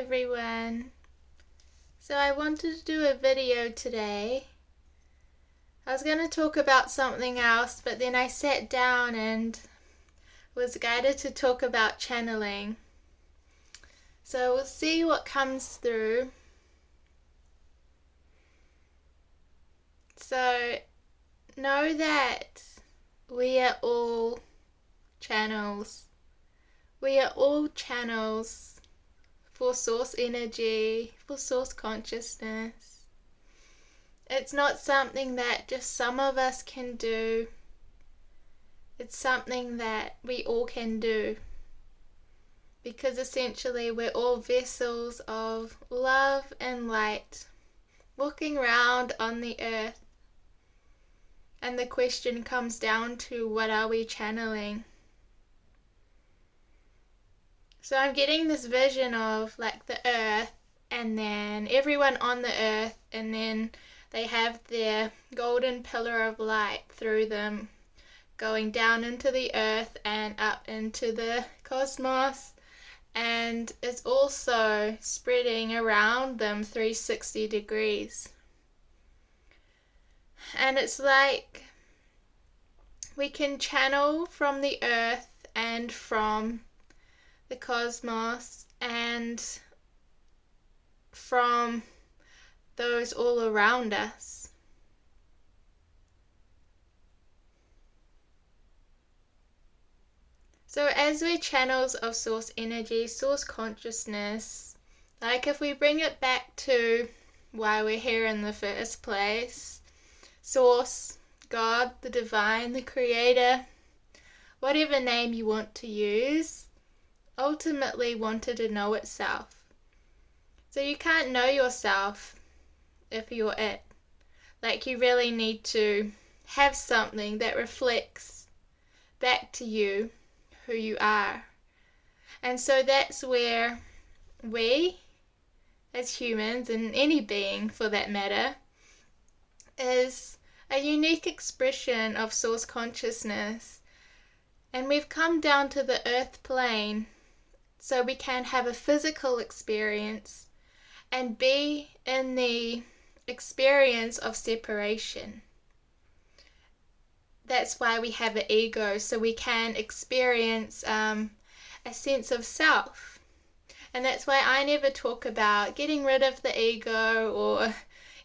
everyone. So I wanted to do a video today. I was going to talk about something else, but then I sat down and was guided to talk about channeling. So we'll see what comes through. So know that we are all channels. We are all channels for source energy, for source consciousness. It's not something that just some of us can do. It's something that we all can do. Because essentially we're all vessels of love and light, walking around on the earth. And the question comes down to, what are we channeling? So I'm getting this vision of like the earth, and then everyone on the earth, and then they have their golden pillar of light through them, going down into the earth and up into the cosmos, and it's also spreading around them 360 degrees. And it's like we can channel from the earth and from the cosmos and from those all around us. So as we're channels of source energy, source consciousness, like if we bring it back to why we're here in the first place, source, God, the divine, the creator, whatever name you want to use, ultimately wanted to know itself. So you can't know yourself if you're it. Like you really need to have something that reflects back to you who you are. And so that's where we, as humans, and any being for that matter, is a unique expression of source consciousness. And we've come down to the earth plane so we can have a physical experience and be in the experience of separation. That's why we have an ego, so we can experience a sense of self. And that's why I never talk about getting rid of the ego or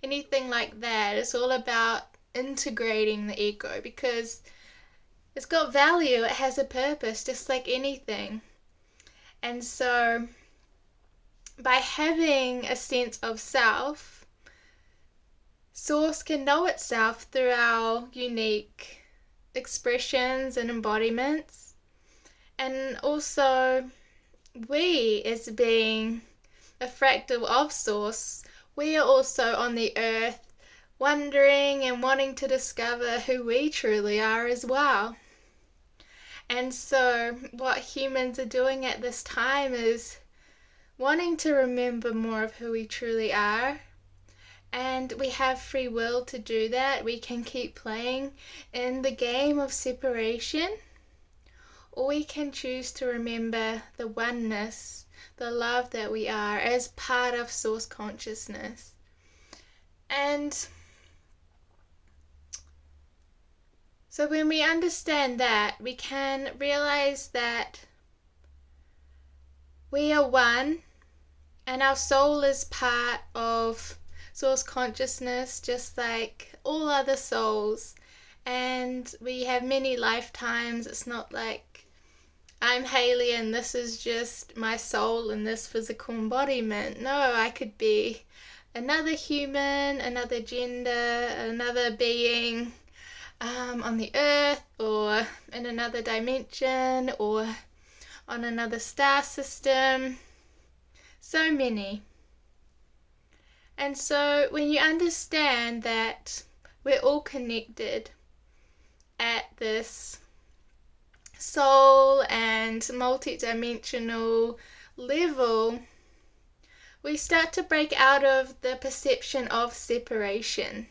anything like that. It's all about integrating the ego, because it's got value, it has a purpose, just like anything. And so by having a sense of self, source can know itself through our unique expressions and embodiments. And also we, as being a fractal of source, we are also on the earth wondering and wanting to discover who we truly are as well. And so what humans are doing at this time is wanting to remember more of who we truly are. And we have free will to do that. We can keep playing in the game of separation, or we can choose to remember the oneness, the love that we are as part of source consciousness. And so when we understand that, we can realize that we are one, and our soul is part of source consciousness, just like all other souls. And we have many lifetimes. It's not like I'm Hayley and this is just my soul in this physical embodiment. No, I could be another human, another gender, another being on the earth, or in another dimension, or on another star system. So many. And so when you understand that we're all connected at this soul and multi-dimensional level, we start to break out of the perception of separation.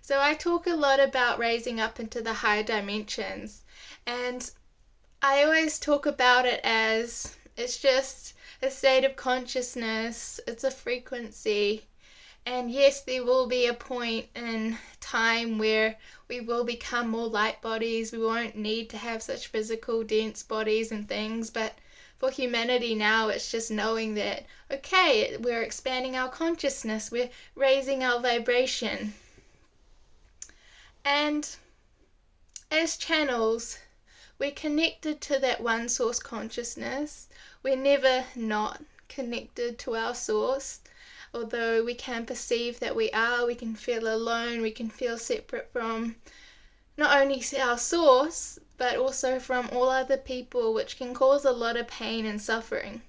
So I talk a lot about raising up into the higher dimensions, and I always talk about it as it's just a state of consciousness, it's a frequency. And yes, there will be a point in time where we will become more light bodies. We won't need to have such physical, dense bodies and things. But for humanity now, it's just knowing that, okay, we're expanding our consciousness. We're raising our vibration. And as channels, we're connected to that one source consciousness. We're never not connected to our source. Although we can perceive that we can feel alone, we can feel separate from not only our source, but also from all other people, which can cause a lot of pain and suffering.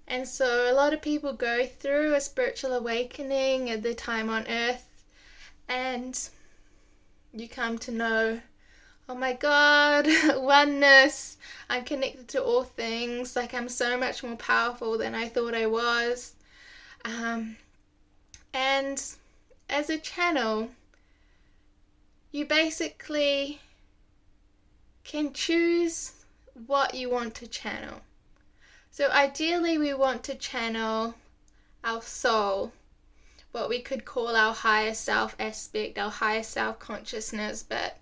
And so a lot of people go through a spiritual awakening at their time on earth, and you come to know, oh my God, oneness, I'm connected to all things, like I'm so much more powerful than I thought I was. And as a channel, you basically can choose what you want to channel. So ideally we want to channel our soul, what we could call our higher self aspect, our higher self consciousness, but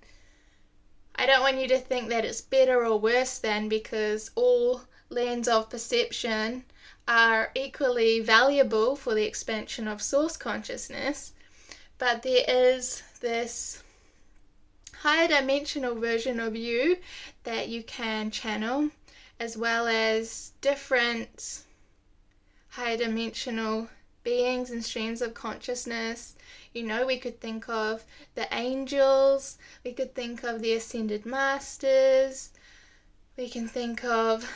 I don't want you to think that it's better or worse than, because all lanes of perception are equally valuable for the expansion of source consciousness, but there is this higher dimensional version of you that you can channel, as well as different higher dimensional beings and streams of consciousness. You know, we could think of the angels, we could think of the ascended masters, we can think of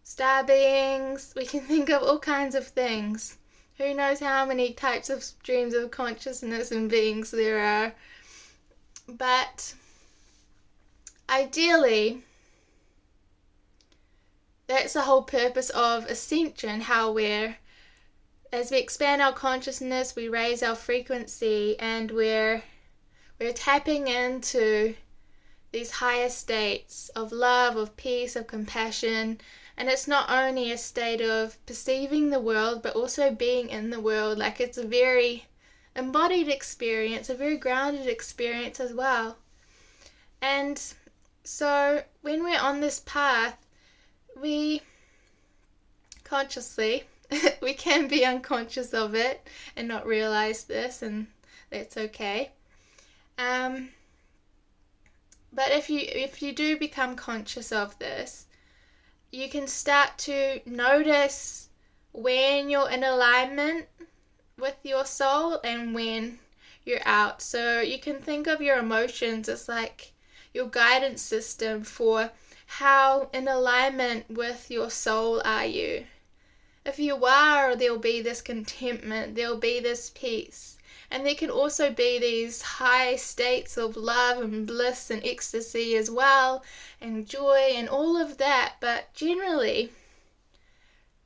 star beings, we can think of all kinds of things. Who knows how many types of streams of consciousness and beings there are. But ideally, that's the whole purpose of ascension, how as we expand our consciousness, we raise our frequency, and we're tapping into these higher states of love, of peace, of compassion. And it's not only a state of perceiving the world, but also being in the world. Like, it's a very embodied experience, a very grounded experience as well. And so when we're on this path, we consciously, we can be unconscious of it and not realize this, and that's okay. But if you do become conscious of this, you can start to notice when you're in alignment with your soul and when you're out. So you can think of your emotions as like your guidance system for how in alignment with your soul are you. If you are, there'll be this contentment, there'll be this peace. And there can also be these high states of love and bliss and ecstasy as well, and joy and all of that. But generally,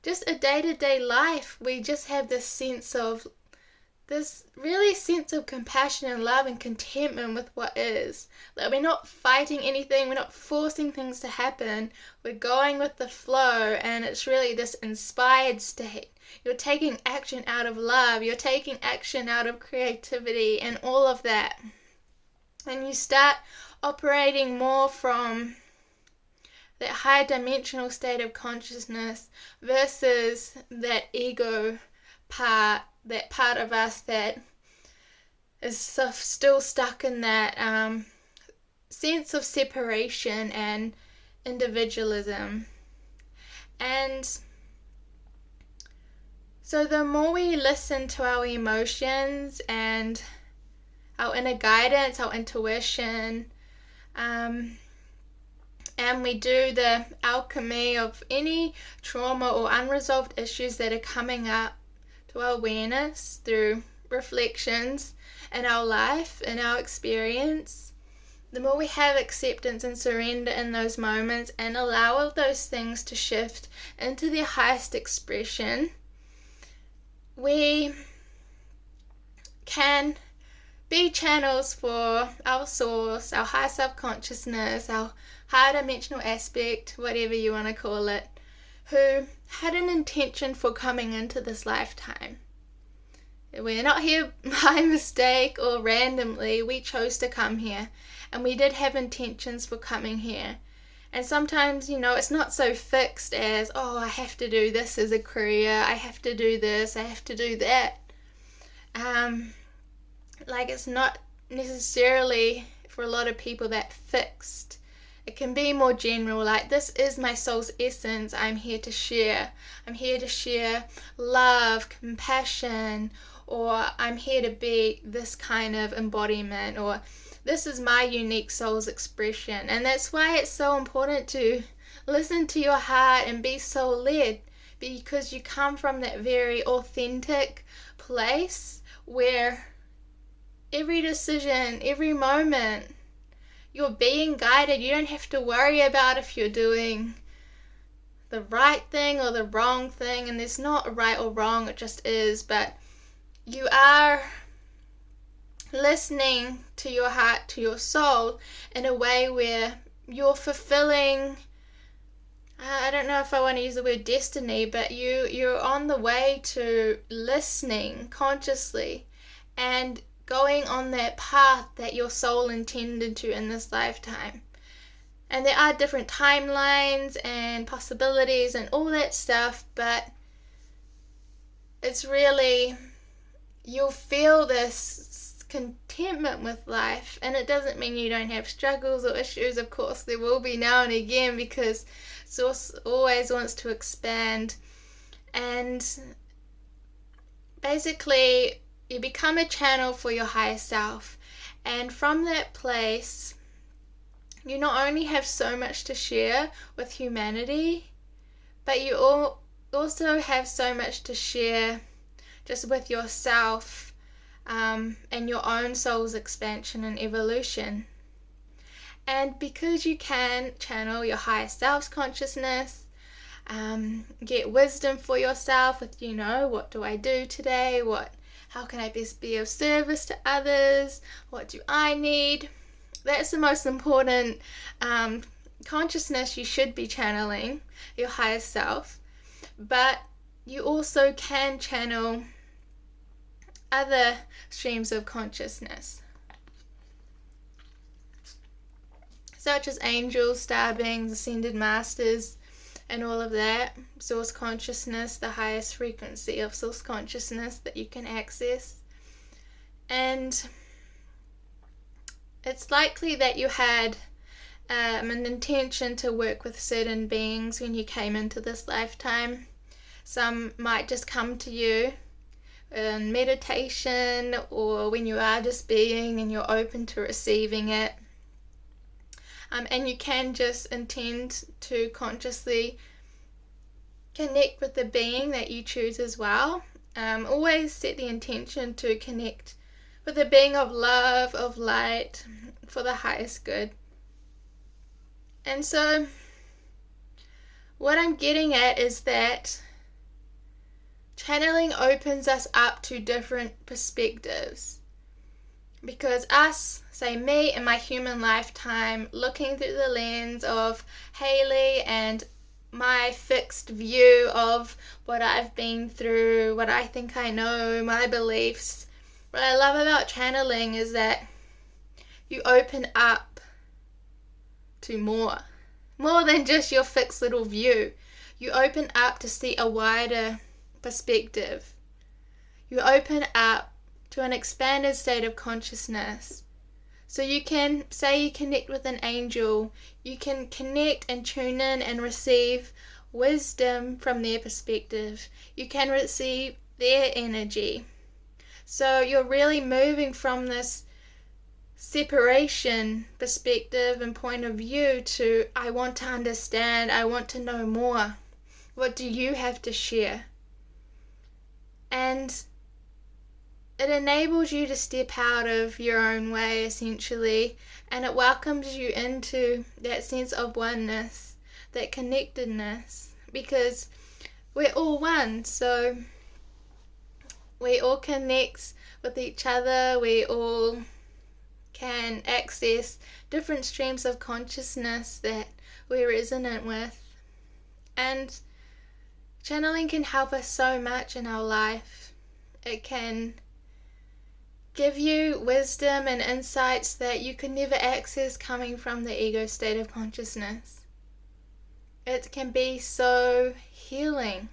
just a day-to-day life, we just have this sense of compassion and love and contentment with what is. Like, we're not fighting anything, we're not forcing things to happen, we're going with the flow, and it's really this inspired state. You're taking action out of love, you're taking action out of creativity and all of that. And you start operating more from that high dimensional state of consciousness versus that ego part, that part of us that is still stuck in that sense of separation and individualism. And so the more we listen to our emotions and our inner guidance, our intuition, and we do the alchemy of any trauma or unresolved issues that are coming up to our awareness through reflections in our life, in our experience, the more we have acceptance and surrender in those moments and allow all those things to shift into their highest expression, we can be channels for our source, our higher self-consciousness, our higher dimensional aspect, whatever you want to call it, who had an intention for coming into this lifetime. We're not here by mistake or randomly. We chose to come here, and we did have intentions for coming here. And sometimes, it's not so fixed as, oh, I have to do this as a career, I have to do this, I have to do that. It's not necessarily for a lot of people that fixed. It can be more general, like, this is my soul's essence, I'm here to share. I'm here to share love, compassion, or I'm here to be this kind of embodiment, or this is my unique soul's expression. And that's why it's so important to listen to your heart and be soul-led, because you come from that very authentic place where every decision, every moment, you're being guided. You don't have to worry about if you're doing the right thing or the wrong thing, and there's not a right or wrong, it just is. But you are listening to your heart, to your soul, in a way where you're fulfilling, I don't know if I want to use the word destiny, but you're on the way to listening consciously and going on that path that your soul intended to in this lifetime. And there are different timelines and possibilities and all that stuff, but it's really, you'll feel this contentment with life. And it doesn't mean you don't have struggles or issues. Of course there will be now and again, because Source always wants to expand. And basically you become a channel for your higher self, and from that place you not only have so much to share with humanity, but you also have so much to share just with yourself, and your own soul's expansion and evolution. And because you can channel your higher self's consciousness, get wisdom for yourself with, what do I do today? How can I best be of service to others? What do I need? That's the most important consciousness you should be channeling, your higher self. But you also can channel other streams of consciousness, such as angels, star beings, ascended masters, and all of that. Source consciousness, the highest frequency of source consciousness that you can access. And it's likely that you had an intention to work with certain beings when you came into this lifetime. Some might just come to you in meditation, or when you are just being and you're open to receiving it. And you can just intend to consciously connect with the being that you choose as well. Always set the intention to connect with a being of love, of light, for the highest good. And so what I'm getting at is that channeling opens us up to different perspectives. Because us, say me in my human lifetime, looking through the lens of Hayley and my fixed view of what I've been through, what I think I know, my beliefs, what I love about channeling is that you open up to more than just your fixed little view. You open up to see a wider perspective. You open up to an expanded state of consciousness. So you can say you connect with an angel, you can connect and tune in and receive wisdom from their perspective. You can receive their energy. So you're really moving from this separation perspective and point of view to, I want to understand, I want to know more. What do you have to share? And it enables you to step out of your own way, essentially, and it welcomes you into that sense of oneness, that connectedness, because we're all one. So we all connect with each other. We all can access different streams of consciousness that we're resonant with. And channeling can help us so much in our life. It can give you wisdom and insights that you could never access coming from the ego state of consciousness. It can be so healing.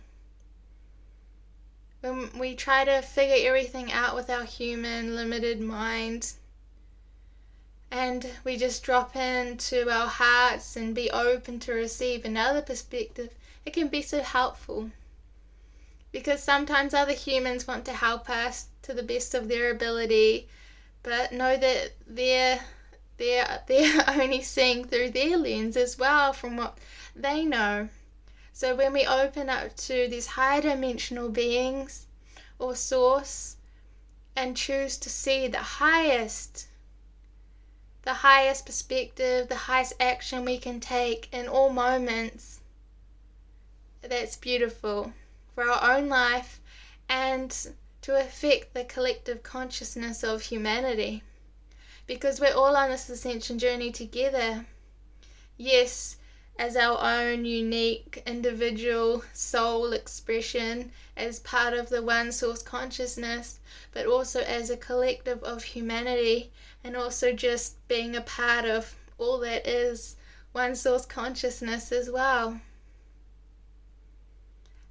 When we try to figure everything out with our human, limited mind, and we just drop into our hearts and be open to receive another perspective, it can be so helpful. Because sometimes other humans want to help us to the best of their ability, but know that they're only seeing through their lens as well from what they know. So when we open up to these higher dimensional beings or source and choose to see the highest perspective, the highest action we can take in all moments, that's beautiful for our own life and to affect the collective consciousness of humanity. Because we're all on this ascension journey together. Yes, as our own unique individual soul expression, as part of the one source consciousness, but also as a collective of humanity, and also just being a part of all that is one source consciousness as well.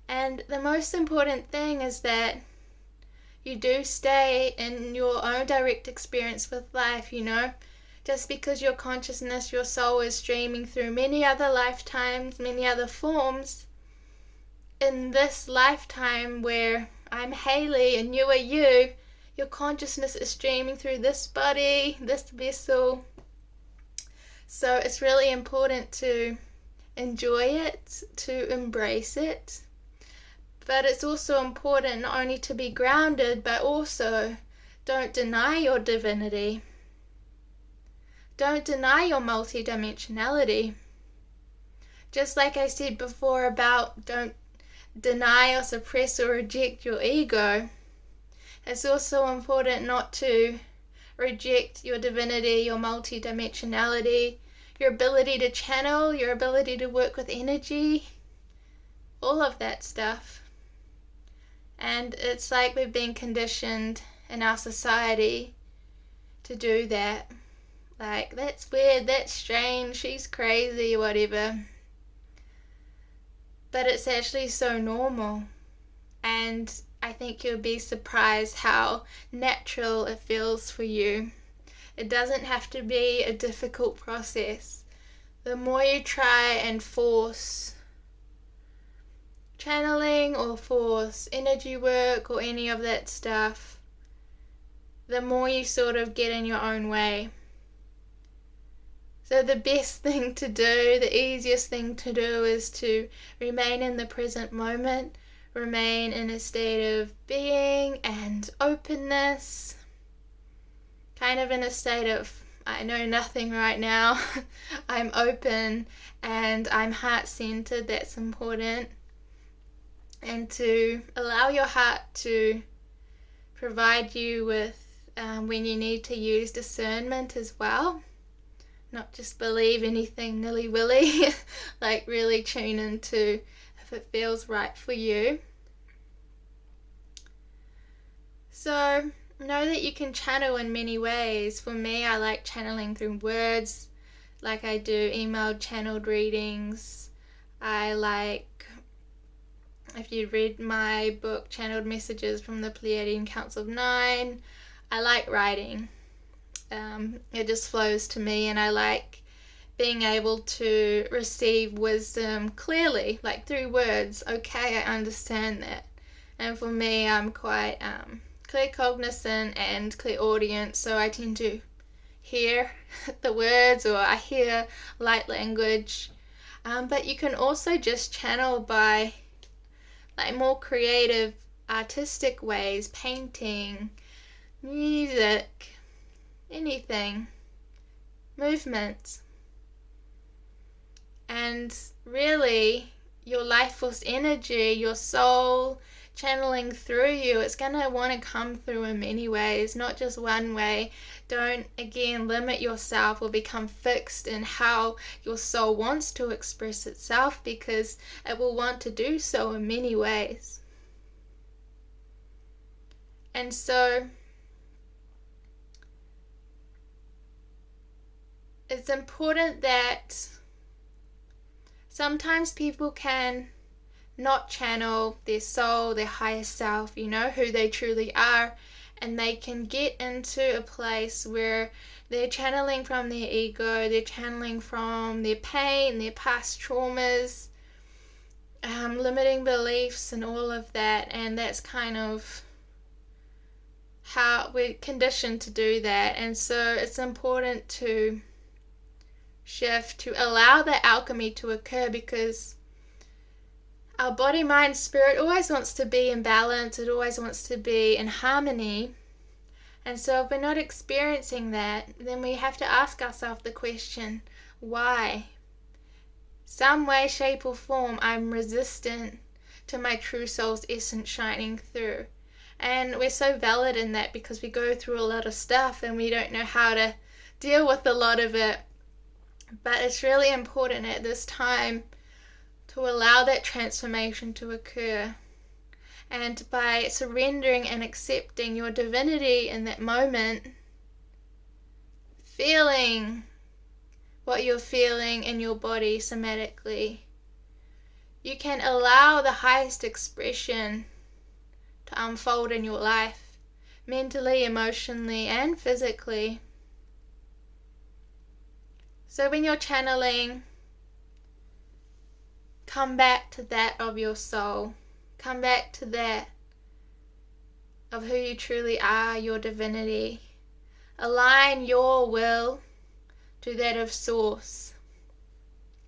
And the most important thing is that you do stay in your own direct experience with life, Just because your consciousness, your soul is streaming through many other lifetimes, many other forms, in this lifetime where I'm Hayley and you are you, your consciousness is streaming through this body, this vessel. So it's really important to enjoy it, to embrace it. But it's also important not only to be grounded, but also don't deny your divinity. Don't deny your multidimensionality. Just like I said before about don't deny or suppress or reject your ego, it's also important not to reject your divinity, your multidimensionality, your ability to channel, your ability to work with energy, all of that stuff. And it's like we've been conditioned in our society to do that. Like, that's weird, that's strange, she's crazy, whatever. But it's actually so normal. And I think you'll be surprised how natural it feels for you. It doesn't have to be a difficult process. The more you try and force channeling or force energy work or any of that stuff, the more you sort of get in your own way. So the best thing to do, the easiest thing to do is to remain in the present moment, remain in a state of being and openness, kind of in a state of, I know nothing right now, I'm open and I'm heart-centered, that's important. And to allow your heart to provide you with when you need to use discernment as well. Not just believe anything nilly-willy, like really tune into if it feels right for you. So know that you can channel in many ways. For me, I like channeling through words, like I do emailed channeled readings. I like, if you read my book, Channeled Messages from the Pleiadian Council of Nine, I like writing. It just flows to me, and I like being able to receive wisdom clearly, like through words. Okay, I understand that. And for me, I'm quite clear cognizant and clairaudient, so I tend to hear the words, or I hear light language. But you can also just channel by like more creative, artistic ways, painting, music, anything, movement. And really, your life force energy, your soul, channeling through you, it's going to want to come through in many ways, not just one way. Don't, again, limit yourself or become fixed in how your soul wants to express itself, because it will want to do so in many ways. And so it's important that sometimes people can not channel their soul, their higher self, who they truly are, and they can get into a place where they're channeling from their ego, they're channeling from their pain, their past traumas, limiting beliefs and all of that, and that's kind of how we're conditioned to do that. And so it's important to shift, to allow that alchemy to occur, because our body, mind, spirit always wants to be in balance. It always wants to be in harmony. And so if we're not experiencing that, then we have to ask ourselves the question, why? Some way, shape or form, I'm resistant to my true soul's essence shining through. And we're so valid in that, because we go through a lot of stuff and we don't know how to deal with a lot of it. But it's really important at this time to allow that transformation to occur. And by surrendering and accepting your divinity in that moment, feeling what you're feeling in your body somatically, you can allow the highest expression to unfold in your life, mentally, emotionally, and physically. So when you're channeling, come back to that of your soul. Come back to that of who you truly are, your divinity. Align your will to that of Source,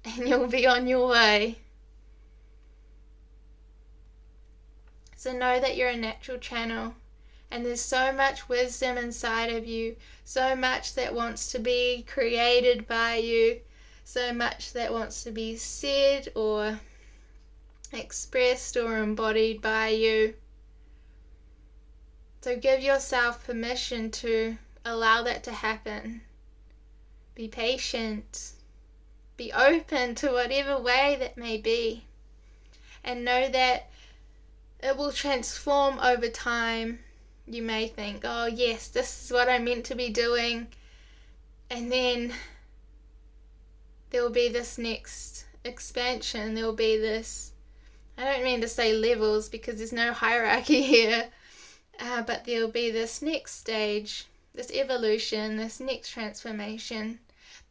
and you'll be on your way. So know that you're a natural channel, and there's so much wisdom inside of you, so much that wants to be created by you, so much that wants to be said or expressed or embodied by you. So give yourself permission to allow that to happen. Be patient. Be open to whatever way that may be. And know that it will transform over time. You may think, oh yes, this is what I'm meant to be doing. And then there will be this next expansion. There will be this, I don't mean to say levels because there's no hierarchy here, but there will be this next stage, this evolution, this next transformation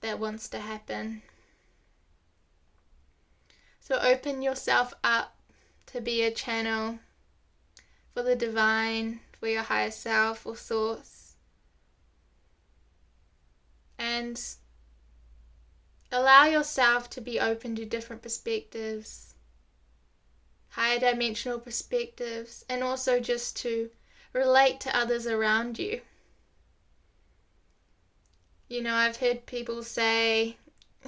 that wants to happen. So open yourself up to be a channel for the divine, for your higher self or Source. And allow yourself to be open to different perspectives, higher dimensional perspectives, and also just to relate to others around you. I've heard people say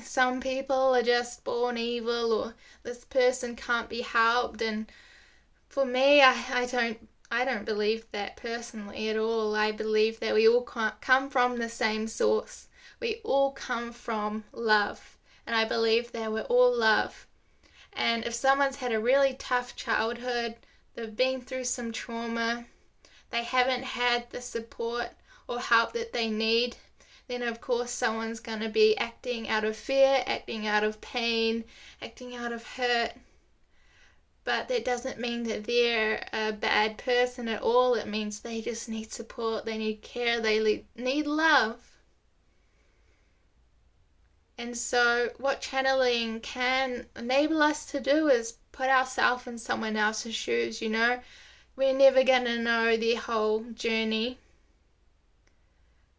some people are just born evil, or this person can't be helped, and for me, I don't believe that personally at all. I believe that we all come from the same source. We all come from love, and I believe that we're all love. And if someone's had a really tough childhood, they've been through some trauma, they haven't had the support or help that they need, then of course someone's going to be acting out of fear, acting out of pain, acting out of hurt. But that doesn't mean that they're a bad person at all. It means they just need support, they need care, they need love. And so what channeling can enable us to do is put ourselves in someone else's shoes, We're never going to know their whole journey.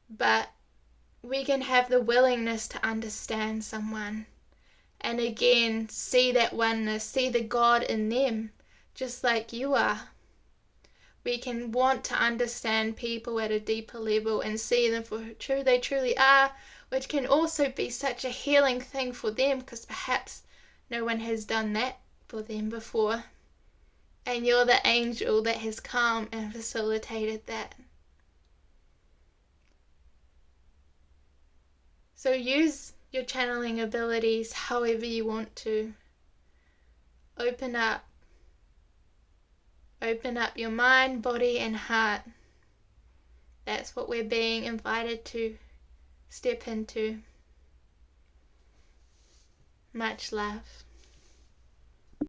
But we can have the willingness to understand someone. And again, see that oneness, see the God in them, just like you are. We can want to understand people at a deeper level and see them for who they truly are, which can also be such a healing thing for them, because perhaps no one has done that for them before. And you're the angel that has come and facilitated that. So use your channeling abilities however you want to. Open up your mind, body, and heart. That's what we're being invited to step into. Much love.